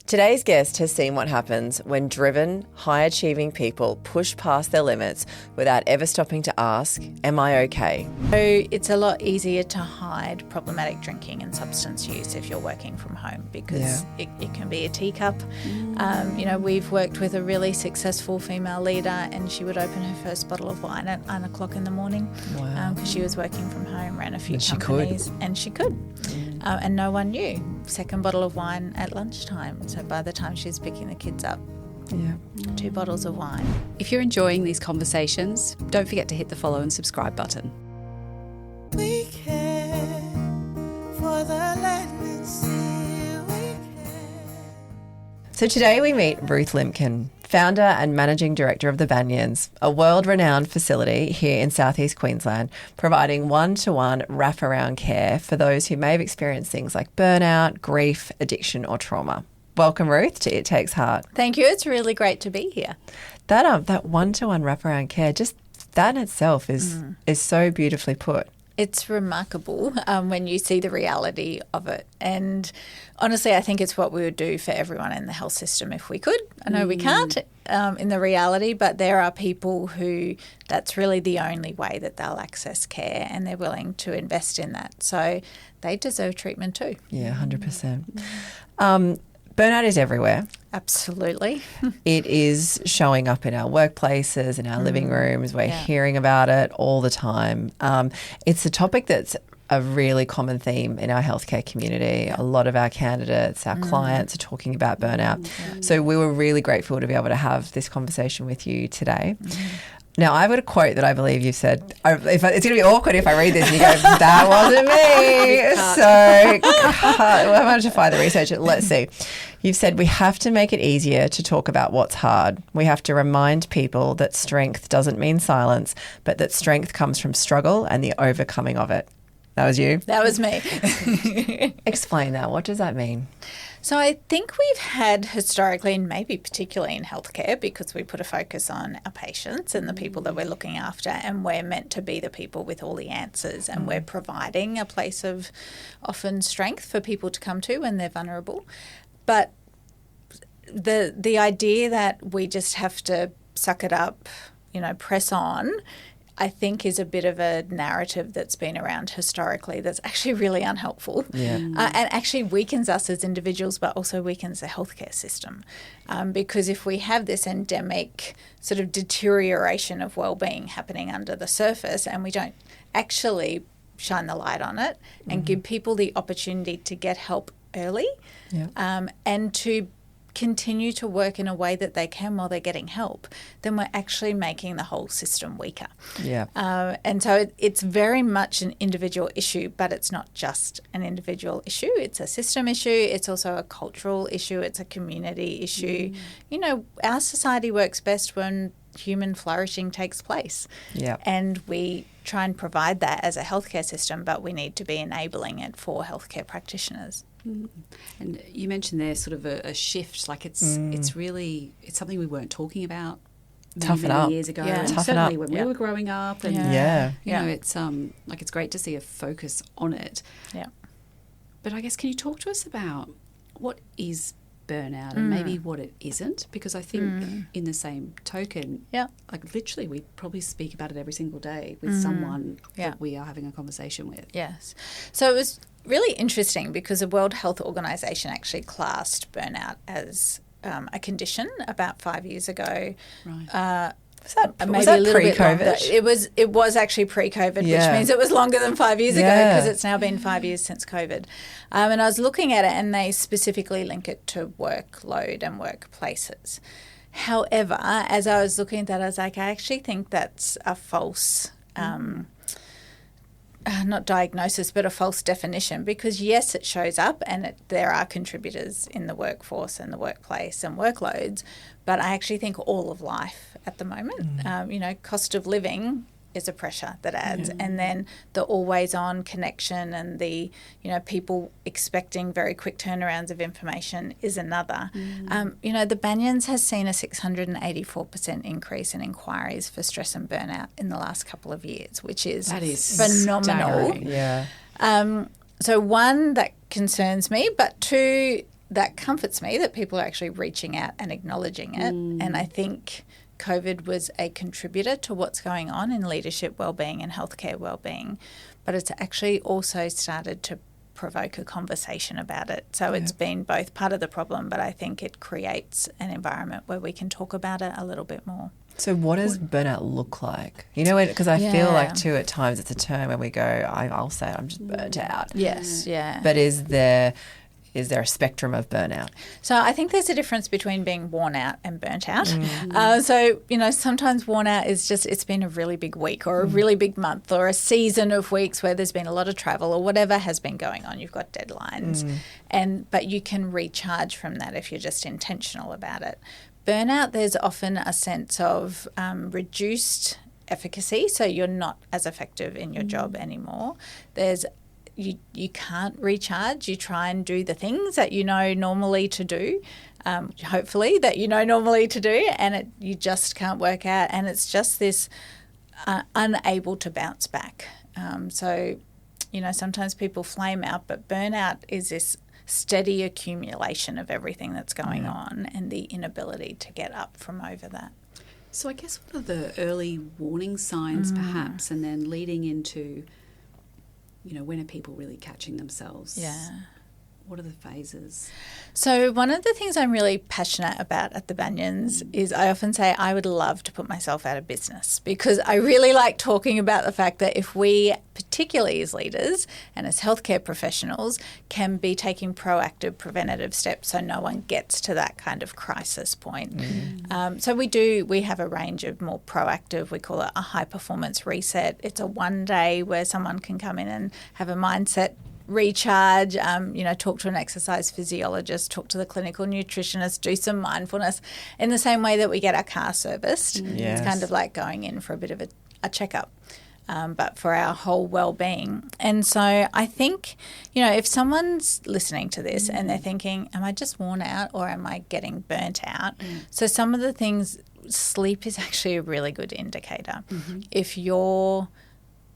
Today's guest has seen what happens when driven, high-achieving people push past their limits without ever stopping to ask, am I okay? So it's a lot easier to hide problematic drinking and substance use if you're working from home because it can be a teacup. We've worked with a really successful female leader and she would open her first bottle of wine at 9 o'clock in the morning because she was working from home, ran a few companies. And she could. And no one knew. Second bottle of wine at lunchtime. So by the time she's picking the kids up, 2 bottles of wine. If you're enjoying these conversations, don't forget to hit the follow and subscribe button. We care for the land and sea. We care. So today we meet Ruth Limkin, founder and managing director of The Banyans, a world-renowned facility here in southeast Queensland, providing one-to-one wraparound care for those who may have experienced things like burnout, grief, addiction or trauma. Welcome, Ruth, to It Takes Heart. Thank you. It's really great to be here. That one-to-one wraparound care, just that in itself is so beautifully put. It's remarkable when you see the reality of it. And honestly, I think it's what we would do for everyone in the health system if we could. I know we can't in the reality, but there are people who that's really the only way that they'll access care and they're willing to invest in that. So they deserve treatment too. Yeah, 100%. Burnout is everywhere. Absolutely. It is showing up in our workplaces, in our living rooms. We're hearing about it all the time. It's a topic that's a really common theme in our healthcare community. A lot of our candidates, our clients are talking about burnout. So we were really grateful to be able to have this conversation with you today. Now, I've got a quote that I believe you've said. It's going to be awkward if I read this and you go, that wasn't me. So we'll have to find the research. Let's see. You've said we have to make it easier to talk about what's hard. We have to remind people that strength doesn't mean silence, but that strength comes from struggle and the overcoming of it. That was you? That was me. Explain that. What does that mean? So I think we've had historically, and maybe particularly in healthcare, because we put a focus on our patients and the people that we're looking after, and we're meant to be the people with all the answers, and we're providing a place of often strength for people to come to when they're vulnerable. But the idea that we just have to suck it up, press on, I think is a bit of a narrative that's been around historically that's actually really unhelpful and actually weakens us as individuals but also weakens the healthcare system because if we have this endemic sort of deterioration of wellbeing happening under the surface and we don't actually shine the light on it and give people the opportunity to get help early and to continue to work in a way that they can while they're getting help, then we're actually making the whole system weaker. And so it's very much an individual issue, but it's not just an individual issue. It's a system issue. It's also a cultural issue. It's a community issue. Our society works best when human flourishing takes place. And we try and provide that as a healthcare system, but we need to be enabling it for healthcare practitioners. And you mentioned there sort of a shift, like it's something we weren't talking about many years ago. And certainly when we were growing up, and it's like it's great to see a focus on it. But I guess can you talk to us about what is burnout and maybe what it isn't? Because I think in the same token, like literally we probably speak about it every single day with someone that we are having a conversation with. Yes. So it was really interesting because the World Health Organization actually classed burnout as a condition about 5 years ago. Right. Was that pre-COVID? It was actually pre-COVID, which means it was longer than 5 years ago because it's now been 5 years since COVID. And I was looking at it and they specifically link it to workload and workplaces. However, as I was looking at that, I was like, I actually think that's a false not diagnosis, but a false definition because, yes, it shows up and there are contributors in the workforce and the workplace and workloads, but I actually think all of life at the moment, cost of living is a pressure that adds. And then the always on connection and the, people expecting very quick turnarounds of information is another. The Banyans has seen a 684% increase in inquiries for stress and burnout in the last couple of years, which is phenomenal. Yeah. So one, that concerns me, but two, that comforts me that people are actually reaching out and acknowledging it. And I think COVID was a contributor to what's going on in leadership wellbeing and healthcare wellbeing, but it's actually also started to provoke a conversation about it. So it's been both part of the problem, but I think it creates an environment where we can talk about it a little bit more. So what does burnout look like? You know, because I feel like too at times it's a term when we go, I'll say I'm just burnt out. Yes, yeah. But is there a spectrum of burnout? So I think there's a difference between being worn out and burnt out. So, you know, sometimes worn out is just it's been a really big week or a really big month or a season of weeks where there's been a lot of travel or whatever has been going on. You've got deadlines. But you can recharge from that if you're just intentional about it. Burnout, there's often a sense of reduced efficacy, so you're not as effective in your job anymore. There's you can't recharge. You try and do the things that you know normally to do, hopefully that you know normally to do, and you just can't work out. And it's just this unable to bounce back. So, you know, sometimes people flame out, but burnout is this steady accumulation of everything that's going on and the inability to get up from over that. So I guess what are the early warning signs perhaps, and then leading into, you know, when are people really catching themselves? Yeah. What are the phases? So one of the things I'm really passionate about at the Banyans is I often say I would love to put myself out of business, because I really like talking about the fact that if we, particularly as leaders and as healthcare professionals, can be taking proactive preventative steps so no one gets to that kind of crisis point. So we have a range of more proactive, we call it a high performance reset. It's a one day where someone can come in and have a mindset recharge, you know, talk to an exercise physiologist, talk to the clinical nutritionist, do some mindfulness in the same way that we get our car serviced. It's kind of like going in for a bit of a checkup, but for our whole well-being. And so I think, you know, if someone's listening to this and they're thinking, am I just worn out or am I getting burnt out? So some of the things, sleep is actually a really good indicator. If you're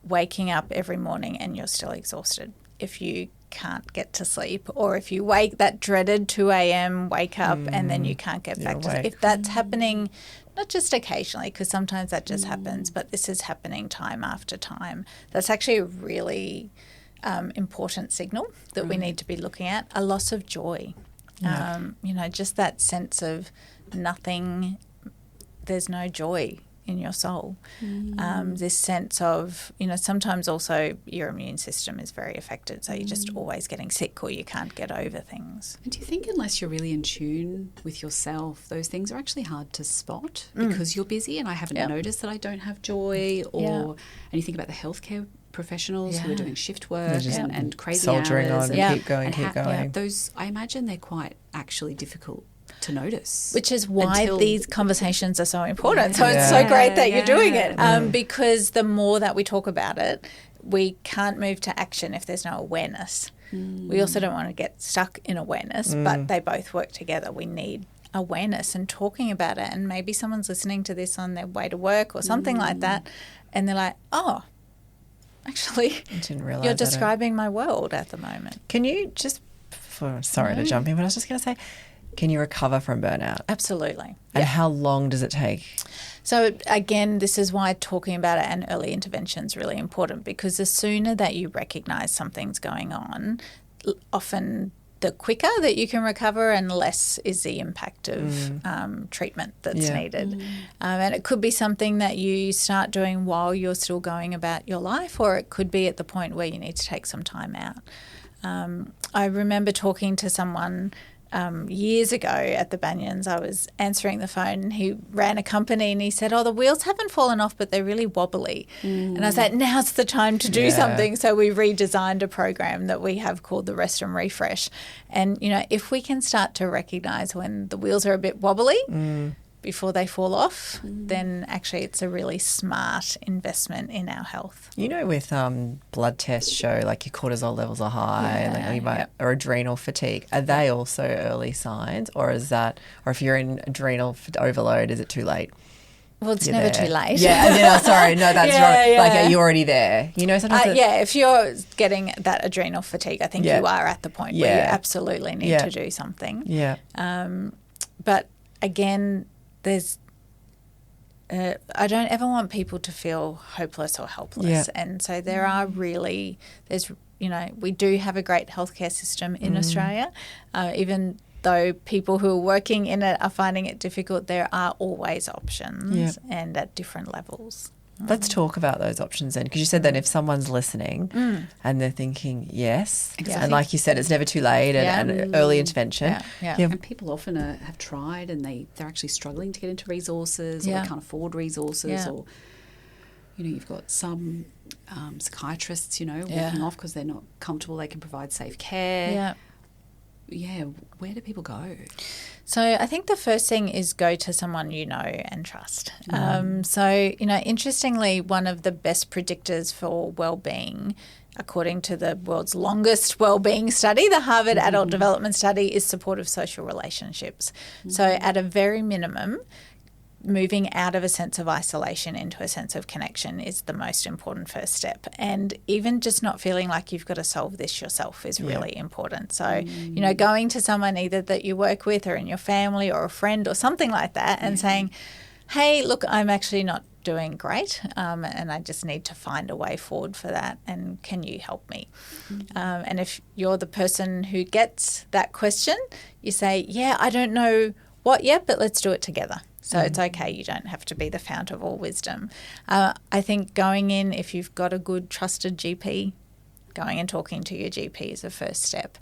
waking up every morning and you're still exhausted, if you can't get to sleep, or if you wake that dreaded 2 a.m. wake up and then you can't get back to sleep. If that's happening, not just occasionally, because sometimes that just happens, but this is happening time after time, that's actually a really important signal that we need to be looking at. A loss of joy, you know, just that sense of nothing, there's no joy in your soul. This sense of, you know, sometimes also your immune system is very affected, so you're just always getting sick or you can't get over things. And do you think unless you're really in tune with yourself, those things are actually hard to spot because you're busy and I haven't noticed that I don't have joy? Or and you think about the healthcare professionals who are doing shift work and crazy soldiering hours on and keep going. Those, I imagine they're quite actually difficult to notice. Which is why these conversations are so important. So it's so great that you're doing it, because the more that we talk about it, we can't move to action if there's no awareness. We also don't want to get stuck in awareness, but they both work together. We need awareness and talking about it. And maybe someone's listening to this on their way to work or something like that, and they're like, oh, actually, I didn't realize you're describing my world at the moment. Can you just, sorry to jump in, but I was just going to say, can you recover from burnout? Absolutely. And how long does it take? So again, this is why talking about it and early intervention is really important, because the sooner that you recognise something's going on, often the quicker that you can recover and less is the impact of treatment that's needed. And it could be something that you start doing while you're still going about your life, or it could be at the point where you need to take some time out. I remember talking to someone years ago at the Banyans. I was answering the phone and he ran a company and he said, oh, the wheels haven't fallen off, but they're really wobbly. And I was like, now's the time to do something. So we redesigned a program that we have called the Rest and Refresh. And, you know, if we can start to recognise when the wheels are a bit wobbly before they fall off, then actually it's a really smart investment in our health. You know, with blood tests show like your cortisol levels are high and you might, or adrenal fatigue, are they also early signs, or is that, or if you're in adrenal overload, is it too late? Well, it's never too late. Yeah, and then, sorry, no, that's wrong. Like, are you already there? You know, sometimes. If you're getting that adrenal fatigue, I think you are at the point where you absolutely need to do something. Yeah. But again, there's. I don't ever want people to feel hopeless or helpless, and so there are we do have a great healthcare system in Australia, even though people who are working in it are finding it difficult, there are always options and at different levels. Let's talk about those options then, because you said that if someone's listening and they're thinking, yes, and like you said, it's never too late and early intervention. And people often have tried and they're actually struggling to get into resources or they can't afford resources or, you've got some psychiatrists, walking off because they're not comfortable, they can provide safe care. Where do people go? So I think the first thing is go to someone you know and trust. Interestingly, one of the best predictors for well-being, according to the world's longest well-being study, the Harvard Adult Development Study, is supportive social relationships. So at a very minimum, moving out of a sense of isolation into a sense of connection is the most important first step. And even just not feeling like you've got to solve this yourself is really important. So, going to someone either that you work with or in your family or a friend or something like that and saying, hey, look, I'm actually not doing great and I just need to find a way forward for that, and can you help me? And if you're the person who gets that question, you say, I don't know what yet, but let's do it together. So it's okay. You don't have to be the fount of all wisdom. I think going in, if you've got a good trusted GP, going and talking to your GP is a first step.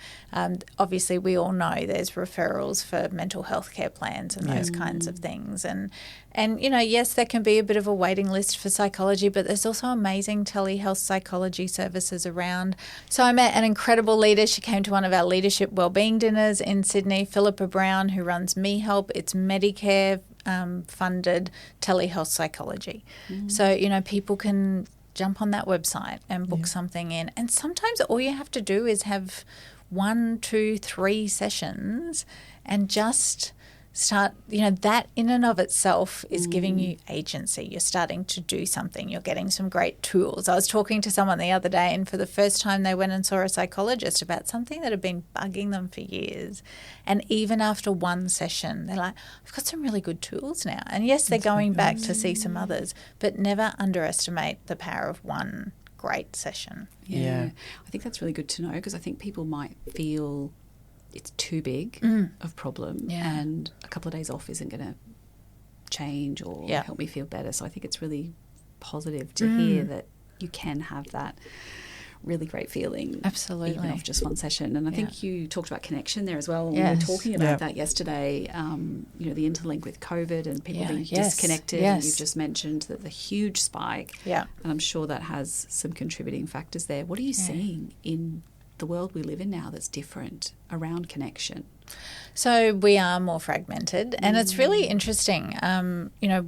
Obviously, we all know there's referrals for mental health care plans and those kinds of things. And yes, there can be a bit of a waiting list for psychology, but there's also amazing telehealth psychology services around. So I met an incredible leader. She came to one of our leadership wellbeing dinners in Sydney, Philippa Brown, who runs Me Help. It's Medicare funded telehealth psychology. So, people can jump on that website and book something in. And sometimes all you have to do is have 1, 2, 3 sessions and just start, that in and of itself is giving you agency. You're starting to do something. You're getting some great tools. I was talking to someone the other day, and for the first time they went and saw a psychologist about something that had been bugging them for years. And even after one session, they're like, I've got some really good tools now. And yes, they're going back to see some others, but never underestimate the power of one great session. I think that's really good to know, because I think people might feel it's too big of problem and a couple of days off isn't going to change or help me feel better. So I think it's really positive to hear that you can have that really great feeling. Absolutely. Even off just one session. And I think you talked about connection there as well. We were talking about that yesterday, the interlink with COVID and people being disconnected. And you've just mentioned that the huge spike. And I'm sure that has some contributing factors there. What are you seeing in the world we live in now that's different around connection? So we are more fragmented, and it's really interesting.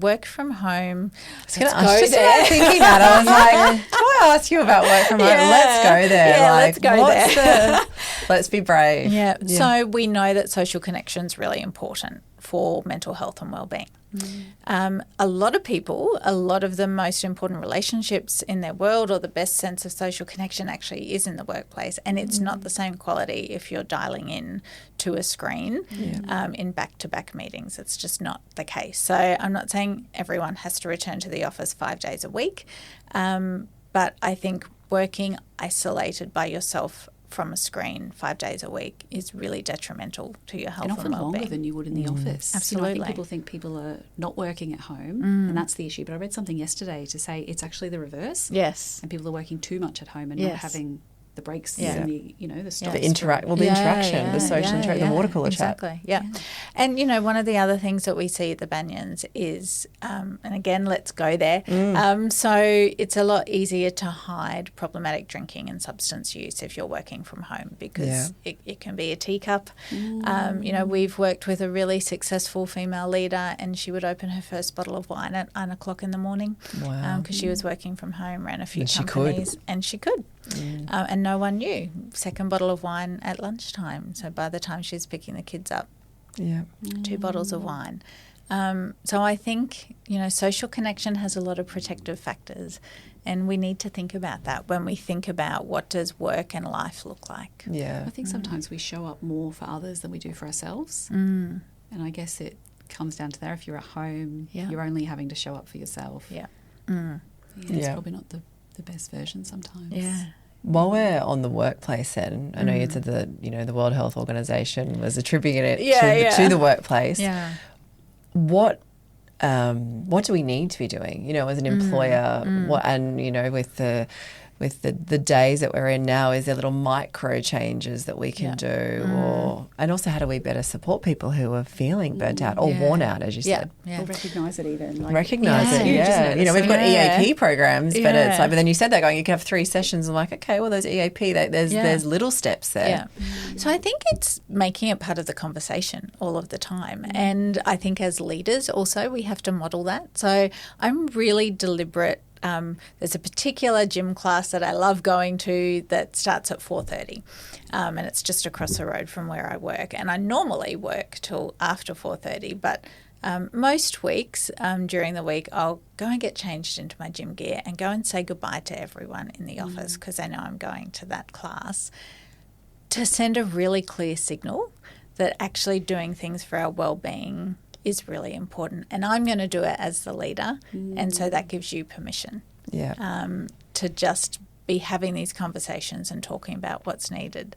Work from home. I was thinking that. I was like, do I ask you about work from home? Let's go there. Yeah, let's go there. Let's be brave. Yeah. So we know that social connection is really important for mental health and wellbeing. A lot of people, a lot of the most important relationships in their world or the best sense of social connection actually is in the workplace, and it's not the same quality if you're dialing in to a screen in back-to-back meetings. It's just not the case. So I'm not saying everyone has to return to the office 5 days a week, but I think working isolated by yourself from a screen 5 days a week is really detrimental to your health and often well-being. Longer than you would in the office. Absolutely. I think people think people are not working at home and that's the issue. But I read something yesterday to say it's actually the reverse. Yes. And people are working too much at home and not having the breaks and the stops. The interaction, the social interaction, the water cooler chat. Exactly, And, one of the other things that we see at the Banyans is, and again, let's go there. So it's a lot easier to hide problematic drinking and substance use if you're working from home, because it can be a teacup. We've worked with a really successful female leader, and she would open her first bottle of wine at 9 o'clock in the morning because she was working from home, ran a few companies, and she could. And no one knew. Second bottle of wine at lunchtime. So by the time she's picking the kids up, 2 bottles of wine. So I think, social connection has a lot of protective factors, and we need to think about that when we think about what does work and life look like. Yeah. I think sometimes we show up more for others than we do for ourselves. And I guess it comes down to that. If you're at home, you're only having to show up for yourself. Yeah. It's probably not the best version sometimes. Yeah. While we're on the workplace then, I know you said that, the World Health Organization was attributing it to the workplace. Yeah. What do we need to be doing, as an employer? With the days that we're in now, is there little micro changes that we can do? And also, how do we better support people who are feeling burnt out or worn out, as you said? Or recognise it even. Recognise it, we've got EAP programs, but it's like, but then you said that you can have 3 sessions. I'm like, okay, well, there's EAP. There's little steps there. Yeah. So I think it's making it part of the conversation all of the time. And I think as leaders also, we have to model that. So I'm really deliberate. There's a particular gym class that I love going to that starts at 4:30, and it's just across the road from where I work. And I normally work till after 4:30, but most weeks during the week I'll go and get changed into my gym gear and go and say goodbye to everyone in the office because I know I'm going to that class, to send a really clear signal that actually doing things for our well-being is really important, and I'm going to do it as the leader, and so that gives you permission to just be having these conversations and talking about what's needed.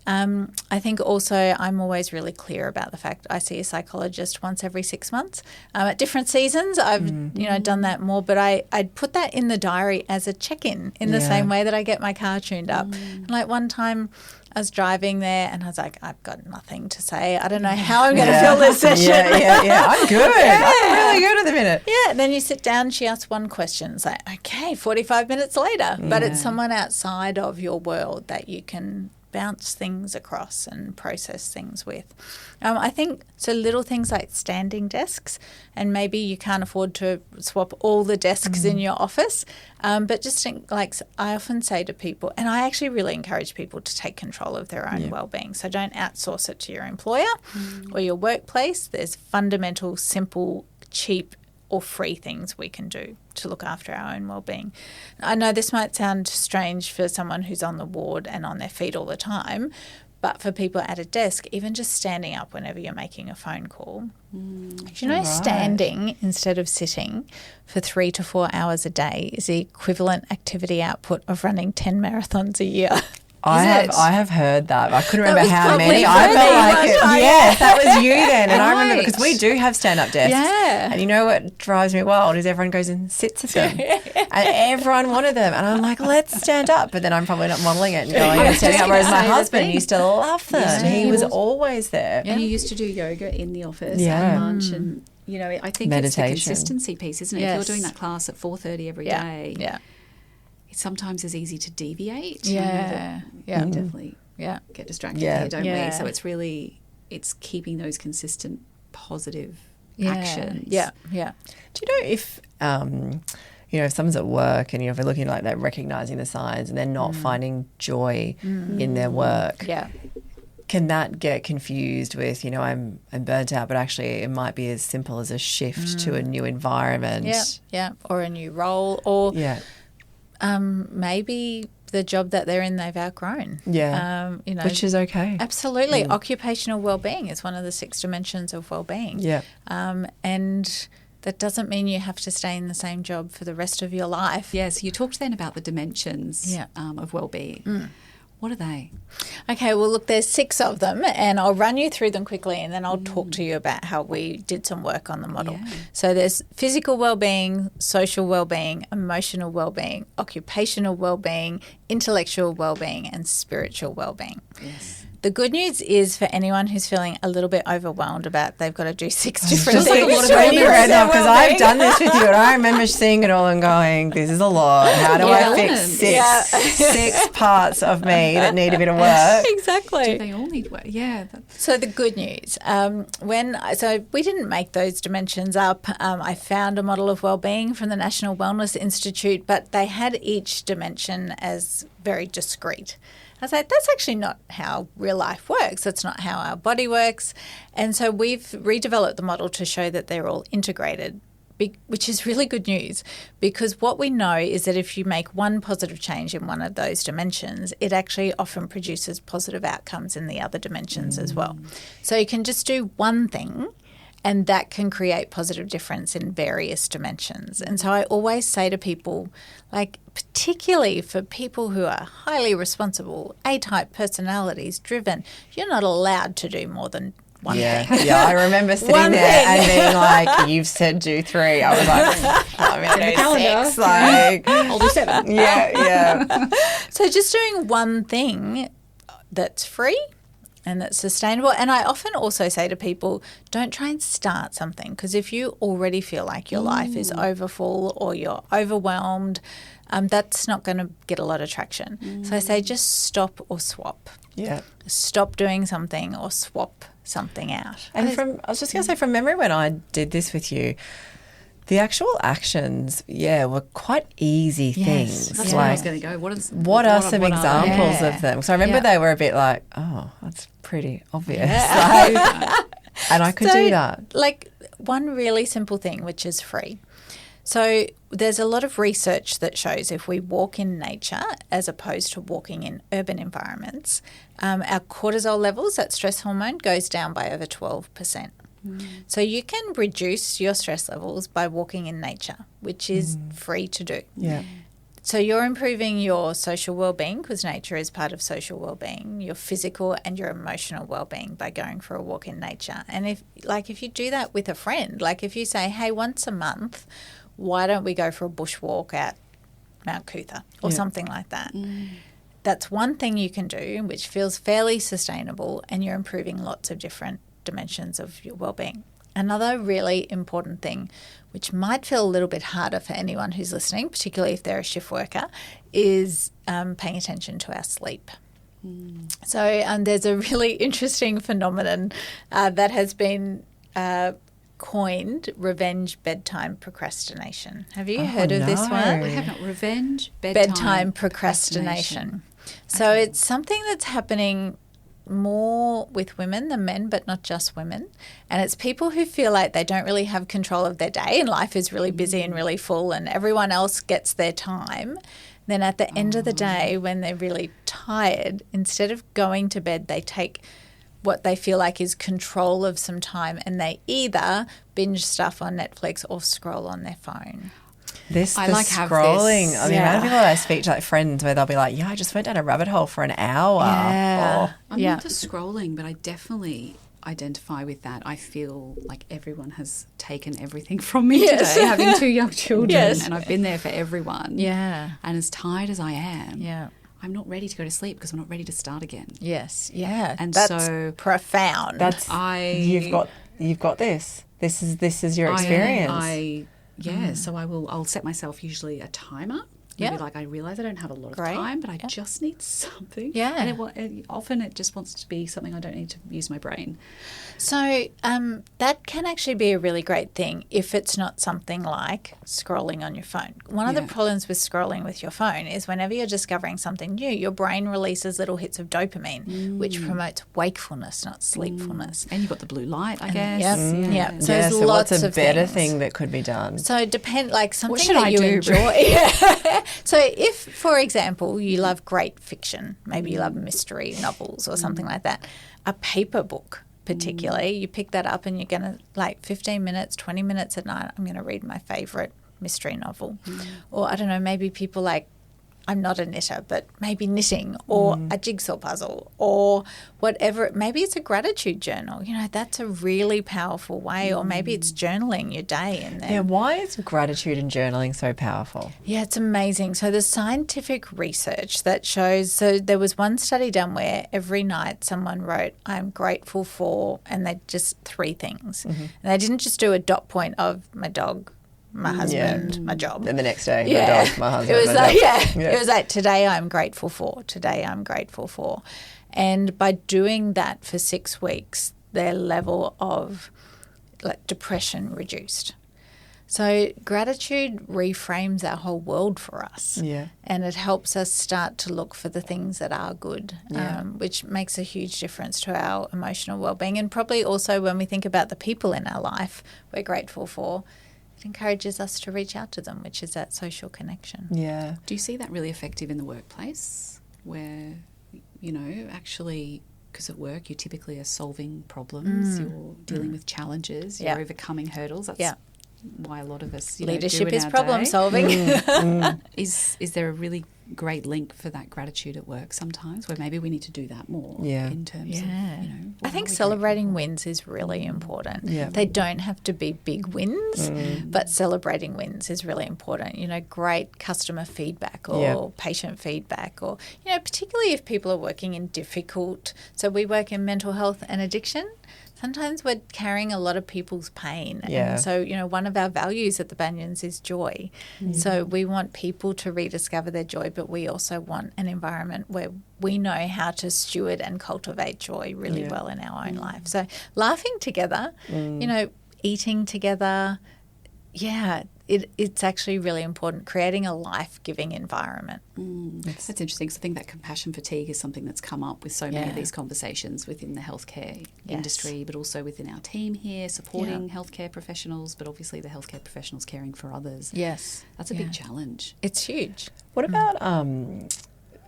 I think also I'm always really clear about the fact I see a psychologist once every 6 months. At different seasons I've done that more, but I'd put that in the diary as a check-in in the same way that I get my car tuned up. And like one time I was driving there and I was like, I've got nothing to say. I don't know how I'm going to fill this session. Yeah. I'm good. I'm really good at the minute. Yeah. And then you sit down, she asks one question. It's like, okay, 45 minutes later. But it's someone outside of your world that you can bounce things across and process things with. I think so little things like standing desks, and maybe you can't afford to swap all the desks in your office, but just think, like I often say to people, and I actually really encourage people to take control of their own well-being. So don't outsource it to your employer or your workplace. There's fundamental, simple, cheap or free things we can do to look after our own well-being. I know this might sound strange for someone who's on the ward and on their feet all the time, but for people at a desk, even just standing up whenever you're making a phone call. Standing instead of sitting for 3 to 4 hours a day is the equivalent activity output of running 10 marathons a year. I have heard that. I couldn't remember how many. I felt like it. Yes, that was you then. And I remember because we do have stand-up desks. Yeah. And you know what drives me wild is everyone goes and sits at them. And everyone wanted them. And I'm like, let's stand up. But then I'm probably not modeling it and going and standing up. Whereas my husband used to love them. Yeah. He was always there. And you used to do yoga in the office at lunch and, I think meditation. It's the consistency piece, isn't it? Yes. If you're doing that class at 4:30 every day. Yeah. It sometimes is easy to deviate. We definitely get distracted here, don't we? So it's keeping those consistent positive actions. Do you know if if someone's at work and if they're looking like they're recognizing the signs and they're not finding joy in their work? Yeah. Can that get confused with, I'm burnt out, but actually it might be as simple as a shift to a new environment. Or a new role, or maybe the job that they're in they've outgrown. Which is okay. Absolutely. Occupational well-being is one of the 6 dimensions of well-being. And that doesn't mean you have to stay in the same job for the rest of your life. Yes, you talked then about the dimensions of well-being. What are they? Okay, well, look, there's 6 of them, and I'll run you through them quickly, and then I'll talk to you about how we did some work on the model. So there's physical well-being, social well-being, emotional well-being, occupational well-being, intellectual well-being, and spiritual well-being. Yes. The good news is for anyone who's feeling a little bit overwhelmed about they've got to do 6 different things. Because I've done this with you and I remember seeing it all and going, this is a lot. How do I fix 6 parts of me that need a bit of work? Exactly. Do they all need work? Yeah. So the good news, so we didn't make those dimensions up. I found a model of wellbeing from the National Wellness Institute, but they had each dimension as very discrete. I was like, that's actually not how real life works. That's not how our body works. And so we've redeveloped the model to show that they're all integrated, which is really good news, because what we know is that if you make one positive change in one of those dimensions, it actually often produces positive outcomes in the other dimensions as well. So you can just do one thing and that can create positive difference in various dimensions. And so I always say to people, like particularly for people who are highly responsible, A-type personalities, driven, you're not allowed to do more than one thing. Yeah, I remember sitting there and being like, you've said do 3. I was like, I'm going to do 6. Like, I'll do 7. Yeah. So just doing one thing that's free and that's sustainable. And I often also say to people, don't try and start something, because if you already feel like your life is overfull or you're overwhelmed, that's not going to get a lot of traction. So I say just stop or swap. Yeah. Stop doing something or swap something out. And I was just going to say, from memory when I did this with you, the actual actions, were quite easy things. That's where I was going to go. What are some examples of them? Because I remember they were a bit like, oh, that's pretty obvious. And I could do that. Like one really simple thing, which is free. So there's a lot of research that shows if we walk in nature as opposed to walking in urban environments, our cortisol levels, that stress hormone, goes down by over 12%. So you can reduce your stress levels by walking in nature, which is free to do. Yeah. So you're improving your social well-being, because nature is part of social well-being, your physical and your emotional well-being by going for a walk in nature. And if you do that with a friend, like if you say, hey, once a month, why don't we go for a bushwalk at Mount Cootha or something like that? That's one thing you can do which feels fairly sustainable, and you're improving lots of different dimensions of your well-being. Another really important thing, which might feel a little bit harder for anyone who's listening, particularly if they're a shift worker, is paying attention to our sleep. So there's a really interesting phenomenon that has been coined, revenge bedtime procrastination. Have you heard of this one? I haven't. Revenge bedtime procrastination. So it's something that's happening more with women than men, but not just women. And it's people who feel like they don't really have control of their day and life is really busy and really full and everyone else gets their time. Then at the end of the day, when they're really tired, instead of going to bed, they take what they feel like is control of some time and they either binge stuff on Netflix or scroll on their phone. I like scrolling. I mean, how many people I speak to, like friends, where they'll be like, I just went down a rabbit hole for an hour. I'm not the scrolling, but I definitely identify with that. I feel like everyone has taken everything from me today, having 2 young children, and I've been there for everyone. Yeah. And as tired as I am, I'm not ready to go to sleep because I'm not ready to start again. Yes. Yeah. And that's so profound. You've got this. This is your experience. So I'll set myself usually a timer. Maybe like I realise I don't have a lot of time, but I just need something. Yeah. And often it just wants to be something I don't need to use my brain. So that can actually be a really great thing if it's not something like scrolling on your phone. One of the problems with scrolling with your phone is whenever you're discovering something new, your brain releases little hits of dopamine, which promotes wakefulness, not sleepfulness. And you've got the blue light, I guess. So there's lots what's a of better things. thing that could be done? So something what should that I you do? enjoy. So if, for example, you love great fiction, maybe you love mystery novels or something like that, a paper book particularly, you pick that up and you're going to, like 15 minutes, 20 minutes at night, I'm going to read my favourite mystery novel. Or I don't know, maybe people like, I'm not a knitter, but maybe knitting or a jigsaw puzzle or whatever. Maybe it's a gratitude journal. That's a really powerful way. Or maybe it's journaling your day in there. Yeah, why is gratitude and journaling so powerful? Yeah, it's amazing. So there's scientific research that shows, so there was one study done where every night someone wrote, I'm grateful for, and they just 3 things. And they didn't just do a dot point of my dog, my husband, my job. And the next day, my dog, my husband, it was my like, job. It was like, today I'm grateful for, today I'm grateful for. And by doing that for 6 weeks, their level of depression reduced. So gratitude reframes our whole world for us. Yeah. And it helps us start to look for the things that are good, which makes a huge difference to our emotional well-being. And probably also when we think about the people in our life we're grateful for, it encourages us to reach out to them, which is that social connection. Yeah. Do you see that really effective in the workplace where, actually, because at work you typically are solving problems, you're dealing with challenges, you're overcoming hurdles. That's why a lot of us leadership do in is our problem day. solving. Is there a really great link for that gratitude at work sometimes where maybe we need to do that more in terms of I think celebrating wins is really important. They don't have to be big wins, but celebrating wins is really important. Great customer feedback or patient feedback, or particularly if people are working in difficult, so we work in mental health and addiction. Sometimes we're carrying a lot of people's pain. And so, one of our values at the Banyans is joy. So we want people to rediscover their joy, but we also want an environment where we know how to steward and cultivate joy really well in our own life. So laughing together, eating together, it's actually really important, creating a life-giving environment. That's interesting, because I think that compassion fatigue is something that's come up with so many of these conversations within the healthcare industry, but also within our team here, supporting healthcare professionals, but obviously the healthcare professionals caring for others. Yes. That's a big challenge. It's huge. What about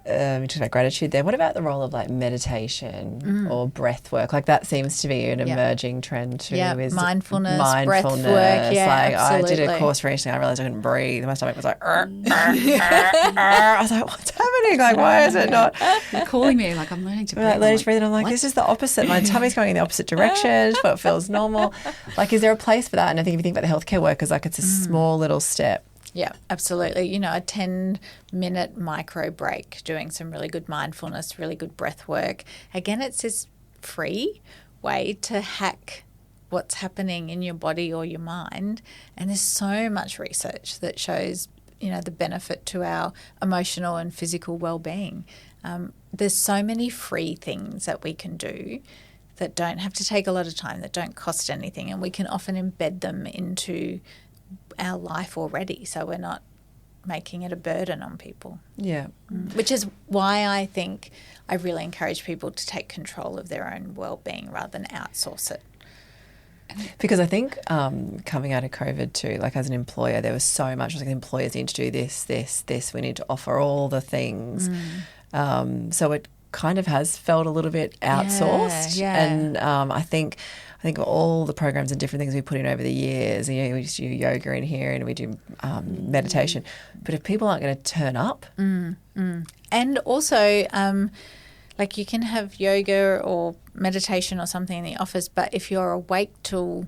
we talked about gratitude there. What about the role of like meditation or breath work? Like that seems to be an emerging trend too. Yeah, is mindfulness, breath work. Yeah, like absolutely. I did a course recently. I realised I couldn't breathe. My stomach was like, I was like, what's happening? Like, why is it not? You're calling me like I'm learning to breathe. Learning to breathe, and I'm like, this is the opposite. My tummy's going in the opposite direction, but it feels normal. Like, is there a place for that? And I think if you think about the healthcare workers, like it's a small little step. Yeah, absolutely. A 10-minute micro break, doing some really good mindfulness, really good breath work. Again, it's this free way to hack what's happening in your body or your mind. And there's so much research that shows, the benefit to our emotional and physical well-being. There's so many free things that we can do that don't have to take a lot of time, that don't cost anything, and we can often embed them into our life already, so we're not making it a burden on people. Yeah. Which is why I think I really encourage people to take control of their own well-being rather than outsource it. Because I think coming out of COVID too, like as an employer, there was so much, like employers need to do this, we need to offer all the things. So it kind of has felt a little bit outsourced. And I think all the programs and different things we put in over the years, we just do yoga in here and we do meditation. But if people aren't going to turn up. And also, like you can have yoga or meditation or something in the office, but if you're awake till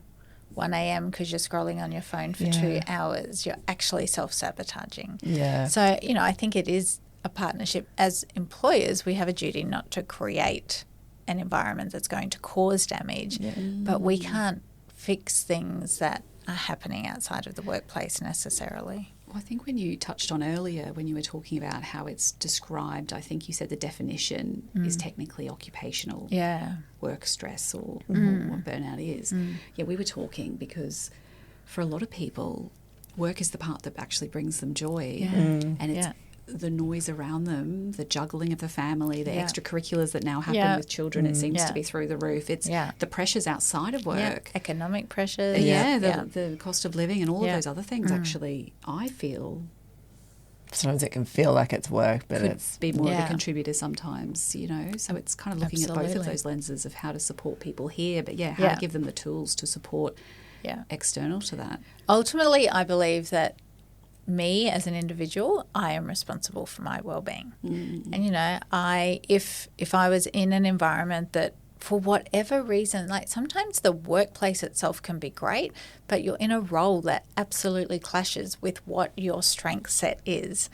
1 a.m. because you're scrolling on your phone for 2 hours, you're actually self-sabotaging. Yeah. So, I think it is a partnership. As employers, we have a duty not to create an environment that's going to cause damage, but we can't fix things that are happening outside of the workplace necessarily. Well, I think when you touched on earlier, when you were talking about how it's described, I think you said the definition is technically occupational work stress or what burnout is. Yeah, we were talking because for a lot of people, work is the part that actually brings them joy, and it's the noise around them, the juggling of the family, the extracurriculars that now happen with children, it seems to be through the roof. It's the pressures outside of work. Economic pressures. The cost of living and all of those other things actually, I feel. Sometimes it can feel like it's work, but it's be more of a contributor sometimes, So it's kind of looking at both of those lenses of how to support people here, but how to give them the tools to support external to that. Ultimately, I believe that me as an individual, I am responsible for my well-being. And, if I was in an environment that for whatever reason, like sometimes the workplace itself can be great, but you're in a role that absolutely clashes with what your strength set is,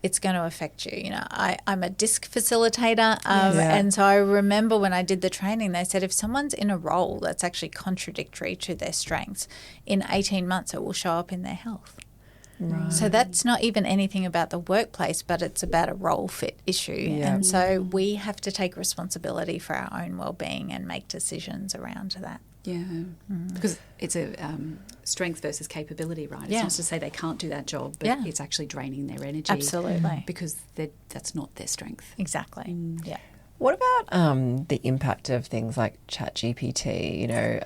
it's going to affect you. I'm a disc facilitator, and so I remember when I did the training, they said if someone's in a role that's actually contradictory to their strengths, in 18 months it will show up in their health. Right. So that's not even anything about the workplace, but it's about a role fit issue. Yeah. And so we have to take responsibility for our own well-being and make decisions around that. Yeah, because it's strength versus capability, right? It's not to say they can't do that job, but it's actually draining their energy. Absolutely. Because that's not their strength. Exactly. Yeah. What about the impact of things like ChatGPT? You know,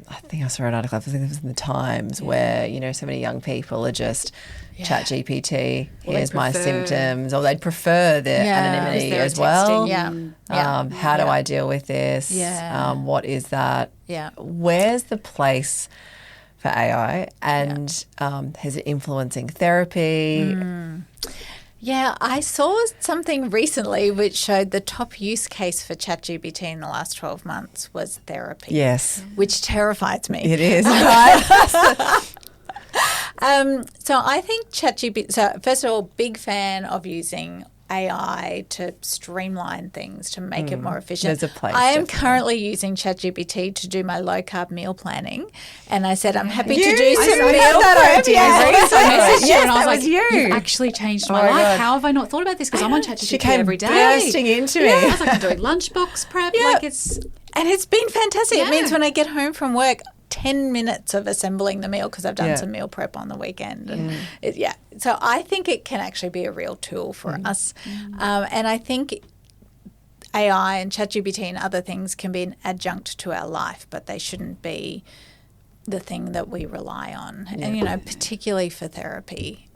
I think I saw an article, I think it was in the Times, where, you know, so many young people are just ChatGPT, here's my symptoms, or they'd prefer the anonymity as well. How do I deal with this? What is that? Where's the place for AI, and is it influencing therapy? Yeah, I saw something recently which showed the top use case for ChatGPT in the last 12 months was therapy. Yes. Which terrifies me. It is. So I think ChatGPT, so first of all, big fan of using AI to streamline things, to make it more efficient. There's a place. I am currently using ChatGPT to do my low carb meal planning, and I said I'm happy to do some meal prep. And I was like, you've actually changed my life. God. How have I not thought about this? Because I'm on ChatGPT She came every day. bursting into me. I was like, I'm doing lunchbox prep. Like it's... And it's been fantastic. It means when I get home from work, 10 minutes of assembling the meal because I've done some meal prep on the weekend. And so I think it can actually be a real tool for us. And I think AI and ChatGPT and other things can be an adjunct to our life, but they shouldn't be the thing that we rely on. And, you know, particularly for therapy,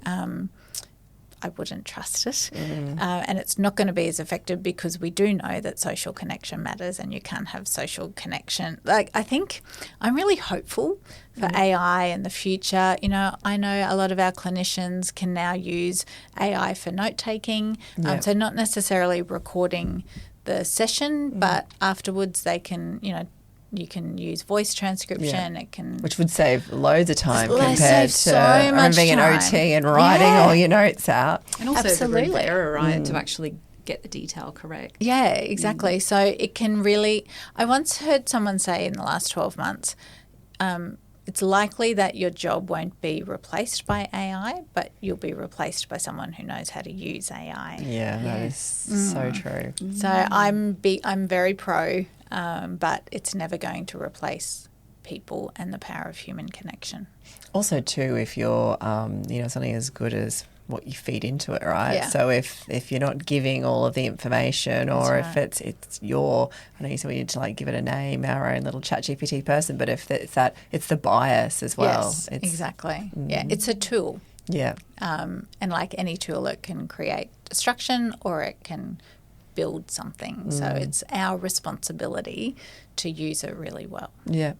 I wouldn't trust it. And it's not going to be as effective because we do know that social connection matters, and you can't have social connection. Like, I think I'm really hopeful for AI in the future. You know, I know a lot of our clinicians can now use AI for note-taking. So not necessarily recording the session, but afterwards they can, you know, you can use voice transcription. It can, which would save loads of time compared to so much being an OT and writing all your notes out. And also the room for error, right, to actually get the detail correct. Yeah, exactly. So it can really. I once heard someone say in the last 12 months, it's likely that your job won't be replaced by AI, but you'll be replaced by someone who knows how to use AI. Yeah, that is so true. So I'm very pro. But it's never going to replace people and the power of human connection. Also, too, if you're, you know, something as good as what you feed into it, right? Yeah. So if you're not giving all of the information, or if it's your, I know you said we need to like give it a name, our own little ChatGPT person, but if it's that, it's the bias as well. Yes, exactly. Yeah, it's a tool. Yeah. And like any tool, it can create destruction or it can build something. So it's our responsibility to use it really well. Yeah.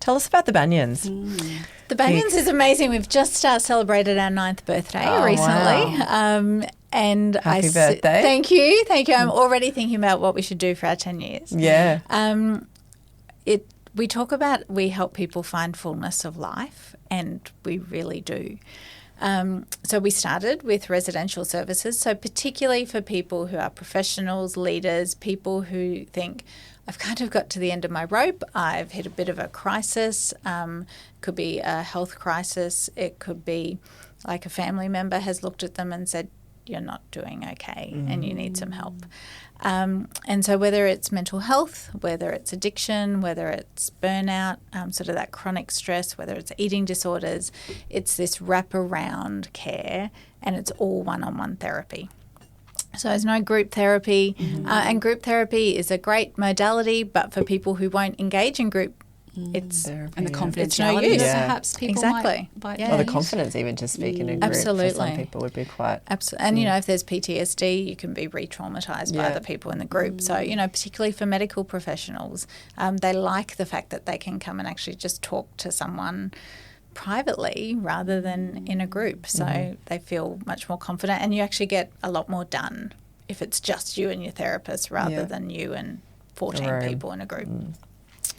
Tell us about the Banyans. The Banyans is amazing. We've just celebrated our 9th birthday recently. Wow. And Happy birthday. Thank you. I'm already thinking about what we should do for our 10 years. Yeah. We talk about, we help people find fullness of life, and we really do. So we started with residential services, so particularly for people who are professionals, leaders, people who think, I've kind of got to the end of my rope, I've hit a bit of a crisis, could be a health crisis, it could be like a family member has looked at them and said, you're not doing okay and you need some help. And so whether it's mental health, whether it's addiction, whether it's burnout, sort of that chronic stress, whether it's eating disorders, it's this wraparound care, and it's all one-on-one therapy. So there's no group therapy, and group therapy is a great modality, but for people who won't engage in group, it's therapy, and the confidentiality it's no use. Perhaps people might or the confidence even to speak in a group. Absolutely. For some people would be quite. Absolutely. And, you know, if there's PTSD, you can be re-traumatised by other people in the group. So, you know, particularly for medical professionals, they like the fact that they can come and actually just talk to someone privately rather than in a group. So they feel much more confident, and you actually get a lot more done if it's just you and your therapist rather than you and 14 people in a group.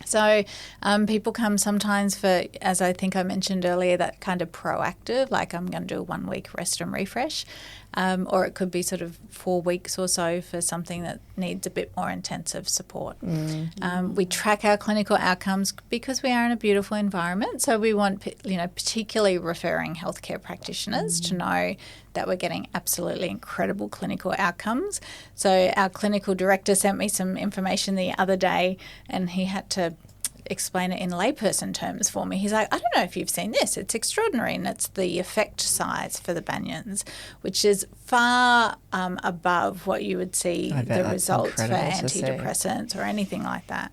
So people come sometimes for, as I think I mentioned earlier, that kind of proactive, like I'm going to do a 1 week rest and refresh, or it could be sort of 4 weeks or so for something that needs a bit more intensive support. We track our clinical outcomes because we are in a beautiful environment, so we want, you know, particularly referring healthcare practitioners to know that we're getting absolutely incredible clinical outcomes. So our clinical director sent me some information the other day, and he had to explain it in layperson terms for me. He's like, I don't know if you've seen this. It's extraordinary. And it's the effect size for the Banyans, which is far above what you would see the results for antidepressants or anything like that.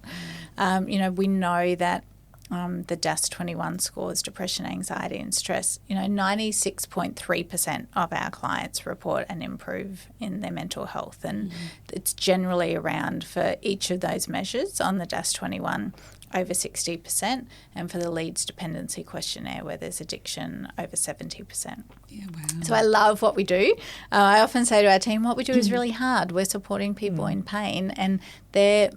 We know that the DAS-21 scores, depression, anxiety and stress, 96.3% of our clients report an improve in their mental health. And it's generally around, for each of those measures on the DAS-21, over 60%, and for the Leeds Dependency Questionnaire, where there's addiction, over 70%. Yeah, wow. So I love what we do. I often say to our team, what we do is really hard. We're supporting people in pain, and they're,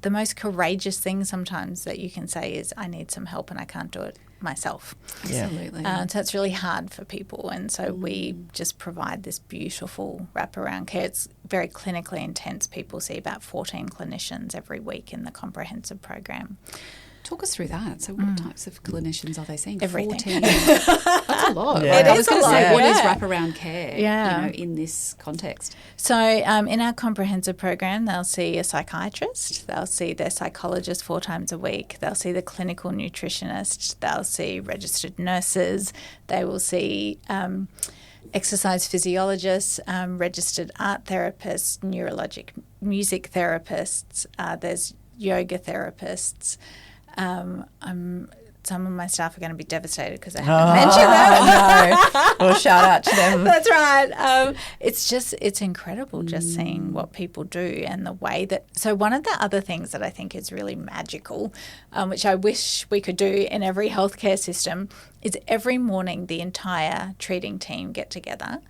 the most courageous thing sometimes that you can say is, I need some help and I can't do it myself. Absolutely. So it's really hard for people, and so we just provide this beautiful wraparound care. It's very clinically intense. People see about 14 clinicians every week in the comprehensive program. Talk us through that. So what types of clinicians are they seeing? Everything. 14. That's a lot. Yeah. I was going to say, what is wraparound care in this context? So in our comprehensive program, they'll see a psychiatrist, they'll see their psychologist 4 times a week, they'll see the clinical nutritionist, they'll see registered nurses, they will see exercise physiologists, registered art therapists, neurologic music therapists, there's yoga therapists. Some of my staff are going to be devastated because I haven't mentioned that. No. Well, shout out to them. That's right. It's incredible just seeing what people do and the way that. So one of the other things that I think is really magical, which I wish we could do in every healthcare system, is every morning the entire treating team get together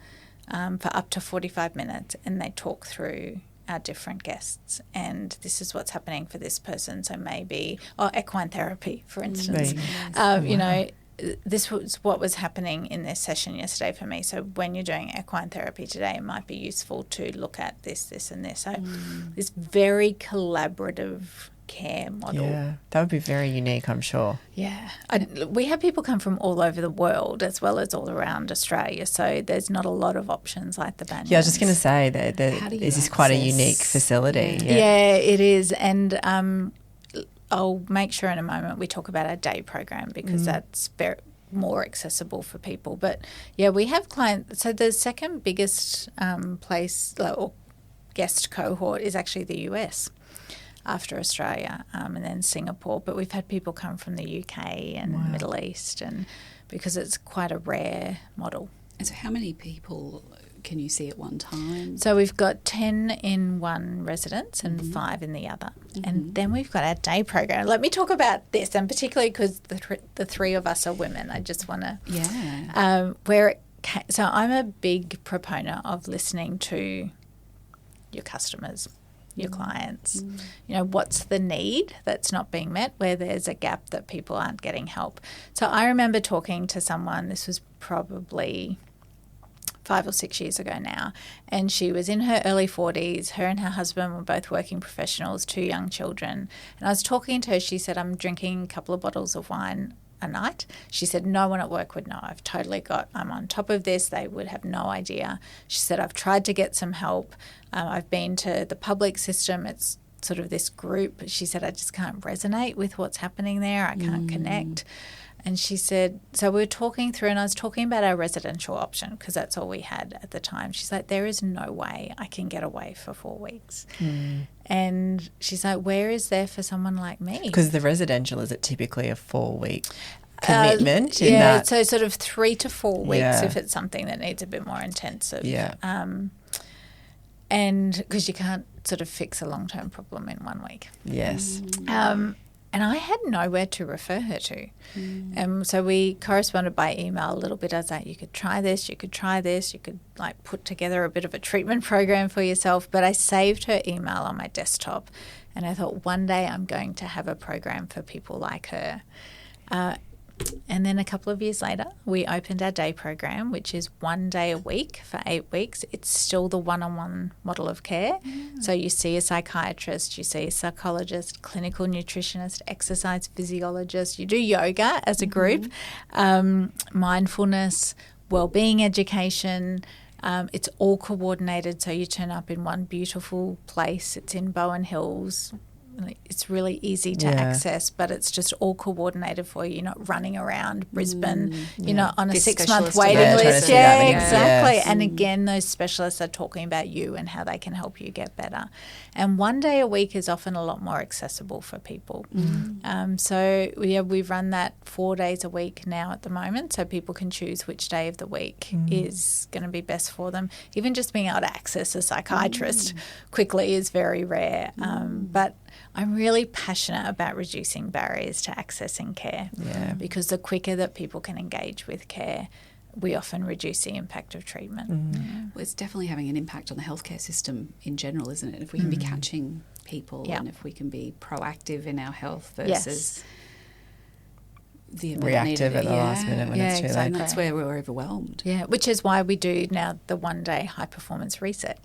for up to 45 minutes and they talk through our different guests, and this is what's happening for this person. So maybe, equine therapy, for instance. This was what was happening in this session yesterday for me. So when you're doing equine therapy today, it might be useful to look at this, this and this. So this very collaborative care model. Yeah, that would be very unique, I'm sure. Yeah. We have people come from all over the world as well as all around Australia, so there's not a lot of options like the Banyans. Yeah, I was just going to say that this is quite a unique facility. Yeah, it is. And I'll make sure in a moment we talk about our day program because that's more accessible for people. But, yeah, we have clients. So the second biggest place or guest cohort is actually the US. After Australia and then Singapore. But we've had people come from the UK and Middle East, and because it's quite a rare model. And so how many people can you see at one time? So we've got 10 in one residence and 5 in the other. And then we've got our day program. Let me talk about this, and particularly because the 3 of us are women, I just want to... Yeah. So I'm a big proponent of listening to your customers, your clients. What's the need that's not being met, where there's a gap that people aren't getting help. So I remember talking to someone, this was probably 5 or 6 years ago now, and she was in her early 40s. Her and her husband were both working professionals, 2 young children. And I was talking to her, she said, I'm drinking a couple of bottles of wine a night. She said, no one at work would know. I'm on top of this. They would have no idea. She said, I've tried to get some help. I've been to the public system. It's sort of this group. She said, I just can't resonate with what's happening there. I can't connect. And she said, so we were talking through, and I was talking about our residential option because that's all we had at the time. She's like, there is no way I can get away for 4 weeks. And she's like, where is there for someone like me? Because the residential, is it typically a 4-week commitment? So sort of 3 to 4 weeks if it's something that needs a bit more intensive. Yeah. And because you can't sort of fix a long-term problem in 1 week. Yes. And I had nowhere to refer her to. So we corresponded by email a little bit. I was like, you could try this, you could try this, you could like put together a bit of a treatment program for yourself. But I saved her email on my desktop, and I thought one day I'm going to have a program for people like her. And then a couple of years later, we opened our day program, which is 1 day a week for 8 weeks. It's still the one-on-one model of care. So you see a psychiatrist, you see a psychologist, clinical nutritionist, exercise physiologist. You do yoga as a group, mindfulness, wellbeing education. It's all coordinated, so you turn up in one beautiful place. It's in Bowen Hills, it's really easy to access, but it's just all coordinated for you. You're not running around Brisbane, you're not on a 6-month waiting list. Yeah, exactly. Yes. And again, those specialists are talking about you and how they can help you get better. And 1 day a week is often a lot more accessible for people. So we run that 4 days a week now at the moment, so people can choose which day of the week is going to be best for them. Even just being able to access a psychiatrist quickly is very rare. But I'm really passionate about reducing barriers to accessing care, because the quicker that people can engage with care, we often reduce the impact of treatment. Well, it's definitely having an impact on the healthcare system in general, isn't it? If we can be catching people and if we can be proactive in our health versus the reactive at the last minute when it's too late. And that's where we're overwhelmed. Yeah, which is why we do now the 1 day high performance reset.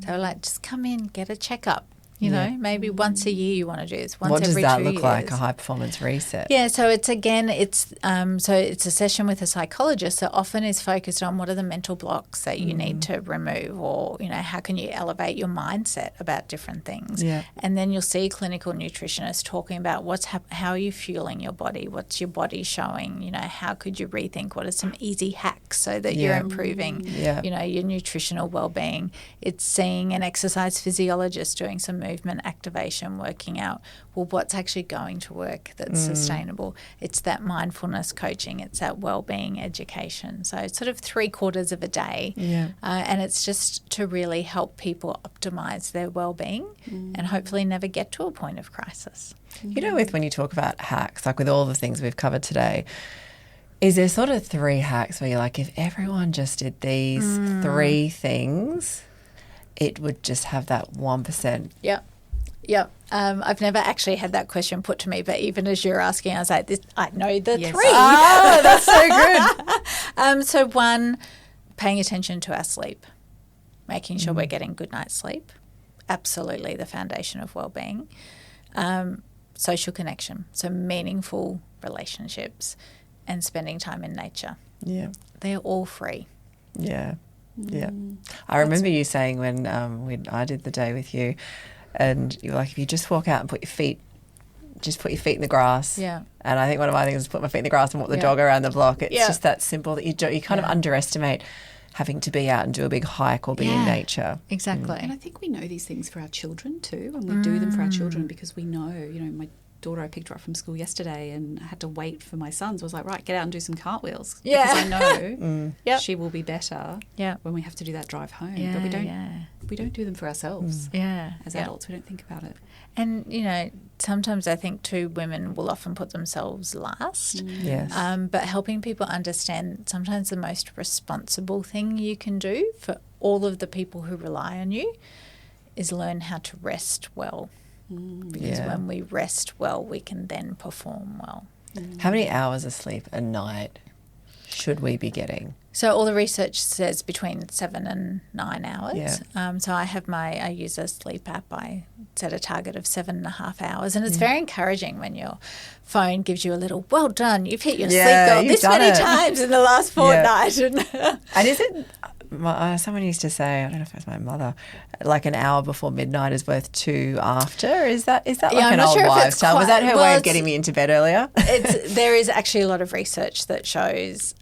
So like, just come in, get a checkup. You know, maybe once a year you want to do this. Once every 2 years. What does that look like, a high performance reset? Yeah, so it's it's a session with a psychologist that often is focused on what are the mental blocks that you need to remove, or, you know, how can you elevate your mindset about different things. Yeah. And then you'll see clinical nutritionists talking about how are you fueling your body, what's your body showing, you know, how could you rethink, what are some easy hacks so that you're improving, you know, your nutritional well-being. It's seeing an exercise physiologist doing some movement activation, working out, well, what's actually going to work that's sustainable. It's that mindfulness coaching, it's that well-being education. So it's sort of 3/4 of a day, and it's just to really help people optimise their well-being and hopefully never get to a point of crisis. You know, when you talk about hacks, like with all the things we've covered today, is there sort of 3 hacks where you're like, if everyone just did these 3 things, it would just have that 1%. Yep. I've never actually had that question put to me, but even as you're asking, I was like, I know the 3. Oh, that's so good. So 1, paying attention to our sleep, making sure we're getting good night's sleep. Absolutely the foundation of well-being. Social connection, so meaningful relationships and spending time in nature. Yeah. They're all free. Yeah. Yeah. I remember you saying when I did the day with you, and you were like, if you just walk out and put your feet in the grass. Yeah. And I think one of my things is put my feet in the grass and walk the dog around the block. It's just that simple that you kind of underestimate having to be out and do a big hike or be in nature. Exactly. And I think we know these things for our children too, and we do them for our children because we know, you know, my daughter, I picked her up from school yesterday and I had to wait for my sons. I was like, right, get out and do some cartwheels. Because I know she will be better when we have to do that drive home. But we don't do them for ourselves. As adults, we don't think about it. And, you know, sometimes I think too, women will often put themselves last. Yes. But helping people understand sometimes the most responsible thing you can do for all of the people who rely on you is learn how to rest well. Because when we rest well, we can then perform well. How many hours of sleep a night should we be getting? So all the research says between 7 and 9 hours. Yeah. So I use a sleep app. I set a target of 7.5 hours, and it's very encouraging when your phone gives you a little, well done, you've hit your sleep goal this many times in the last fortnight. And is it... someone used to say, I don't know if it was my mother, like an hour before midnight is worth 2 after. Is that like an old wives' tale? Was that her way of getting me into bed earlier? There is actually a lot of research that shows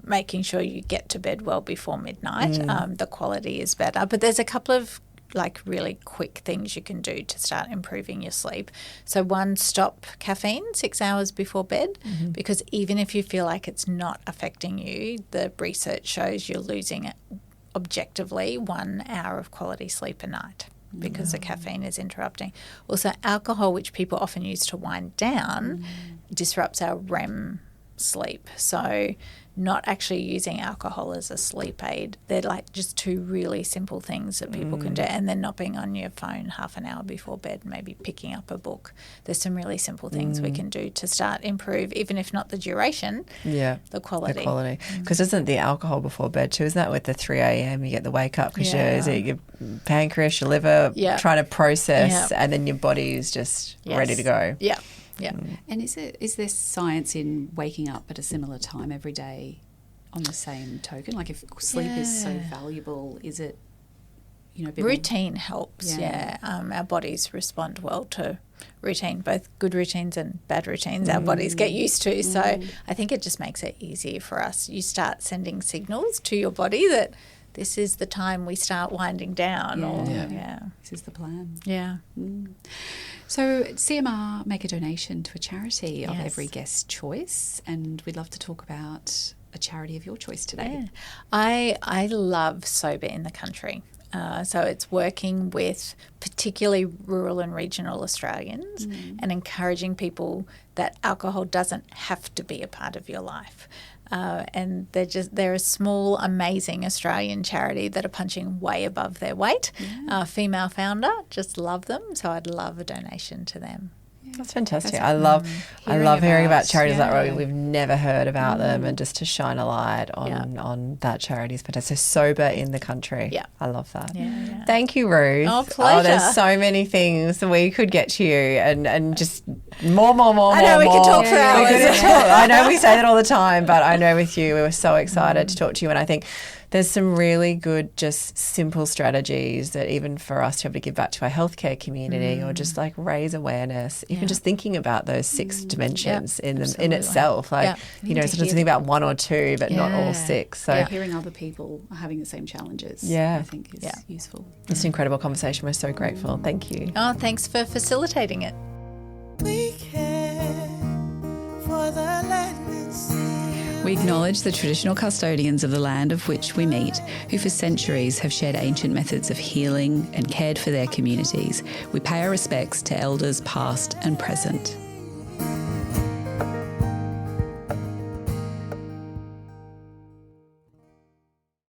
making sure you get to bed well before midnight. The quality is better. But there's a couple of like really quick things you can do to start improving your sleep. So 1, stop caffeine 6 hours before bed, because even if you feel like it's not affecting you, the research shows you're losing objectively 1 hour of quality sleep a night because the caffeine is interrupting. Also, alcohol, which people often use to wind down, disrupts our REM sleep. So not actually using alcohol as a sleep aid. They're like just 2 really simple things that people can do. And then not being on your phone half an hour before bed, maybe picking up a book. There's some really simple things we can do to start improve, even if not the duration, the quality. Because isn't the alcohol before bed too, isn't that with the 3 a.m. you get the wake up because your pancreas, your liver trying to process and then your body is just ready to go. Yeah. And is there science in waking up at a similar time every day on the same token? Like if sleep is so valuable, is it routine helps. Our bodies respond well to routine, both good routines and bad routines. Our bodies get used to. So I think it just makes it easier for us. You start sending signals to your body that this is the time we start winding down. This is the plan. Yeah. So CMR make a donation to a charity of every guest's choice, and we'd love to talk about a charity of your choice today. I love Sober in the Country. So it's working with particularly rural and regional Australians and encouraging people that alcohol doesn't have to be a part of your life. And they're a small, amazing Australian charity that are punching way above their weight. Female founder, just love them. So I'd love a donation to them. That's fantastic. I love hearing about charities like that. We've never heard about them, and just to shine a light on that charity is fantastic. So Sober in the Country. Yeah. I love that. Yeah. Thank you, Ruth. Oh, pleasure. There's so many things we could get to you and just more. I know we could talk for hours. I know we say that all the time, but I know with you we were so excited to talk to you, and I think there's some really good, just simple strategies that even for us to be able to give back to our healthcare community or just like raise awareness, even just thinking about those 6 dimensions in itself. Like, sometimes you think about 1 or 2, but not all 6. So hearing other people are having the same challenges, I think is useful. It's an incredible conversation. We're so grateful. Thank you. Oh, thanks for facilitating it. We care for the land and sea. We acknowledge the traditional custodians of the land of which we meet, who for centuries have shared ancient methods of healing and cared for their communities. We pay our respects to elders past and present.